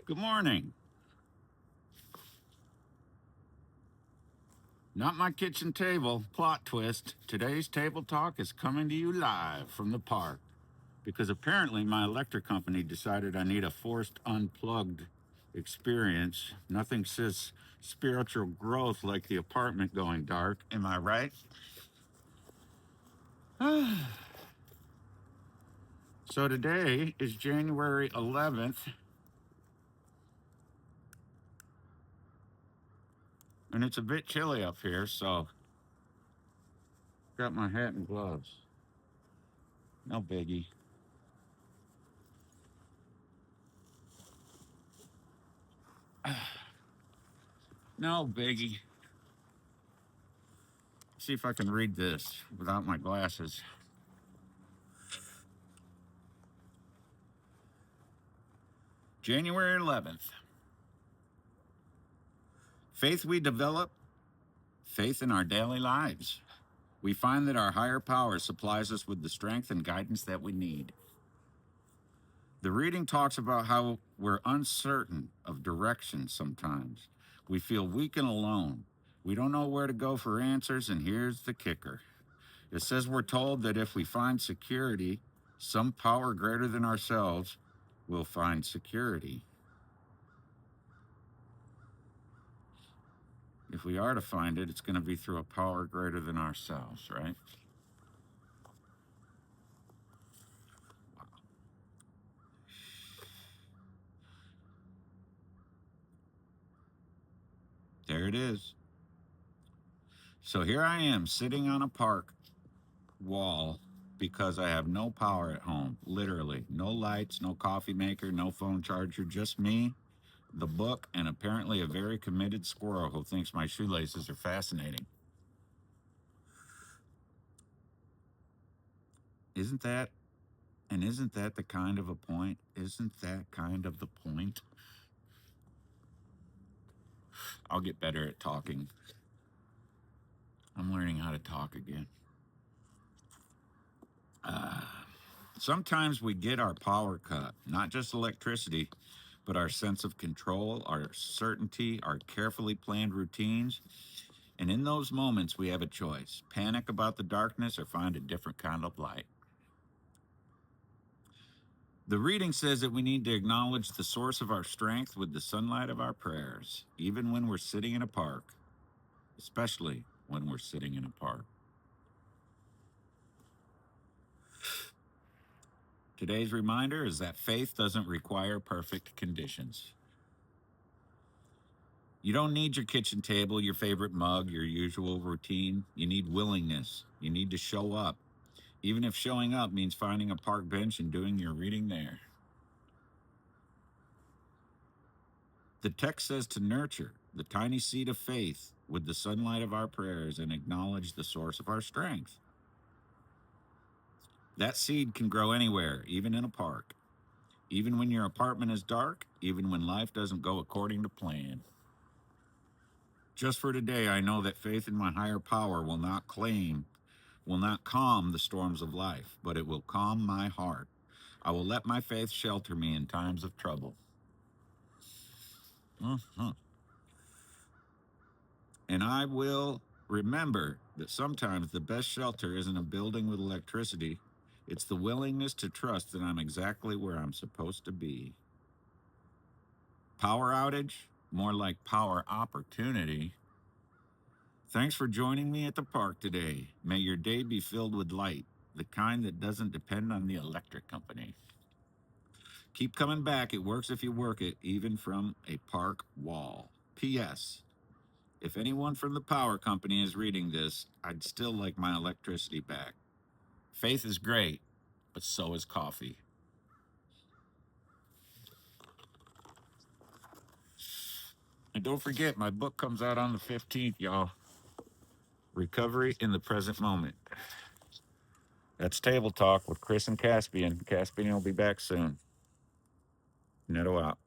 Good morning. Not my kitchen table. Plot twist. Today's table talk is coming to you live from the park because apparently my electric company decided I need a forced unplugged experience. Nothing says spiritual growth like the apartment going dark. Am I right? So today is January 11th, and it's a bit chilly up here, so got my hat and gloves. No biggie. No biggie. See if I can read this without my glasses. January 11th. Faith we develop, faith in our daily lives. We find that our higher power supplies us with the strength and guidance that we need. The reading talks about how we're uncertain of direction sometimes. We feel weak and alone. We don't know where to go for answers, and here's the kicker. It says we're told that if we find security, some power greater than ourselves will find security. If we are to find it, it's going to be through a power greater than ourselves, right? There it is. So here I am sitting on a park wall because I have no power at home. Literally, no lights, no coffee maker, no phone charger, just me, the book, and apparently a very committed squirrel who thinks my shoelaces are fascinating. Isn't that? And isn't that the kind of a point? Isn't that kind of the point? I'll get better at talking. I'm learning how to talk again. Sometimes we get our power cut, not just electricity, but our sense of control, our certainty, our carefully planned routines. And in those moments, we have a choice: panic about the darkness or find a different kind of light. The reading says that we need to acknowledge the source of our strength with the sunlight of our prayers, even when we're sitting in a park, especially when we're sitting in a park. Today's reminder is that faith doesn't require perfect conditions. You don't need your kitchen table, your favorite mug, your usual routine. You need willingness. You need to show up, even if showing up means finding a park bench and doing your reading there. The text says to nurture the tiny seed of faith with the sunlight of our prayers and acknowledge the source of our strength. That seed can grow anywhere, even in a park, even when your apartment is dark, even when life doesn't go according to plan. Just for today, I know that faith in my higher power will not calm the storms of life, but it will calm my heart. I will let my faith shelter me in times of trouble. Mhm. And I will remember that sometimes the best shelter isn't a building with electricity, it's the willingness to trust that I'm exactly where I'm supposed to be. Power outage? More like power opportunity. Thanks for joining me at the park today. May your day be filled with light, the kind that doesn't depend on the electric company. Keep coming back. It works if you work it, even from a park wall. P.S. If anyone from the power company is reading this, I'd still like my electricity back. Faith is great, but so is coffee. And don't forget, my book comes out on the 15th, y'all. Recovery in the Present Moment. That's Table Talk with Chris and Caspian. Caspian will be back soon. Netto out.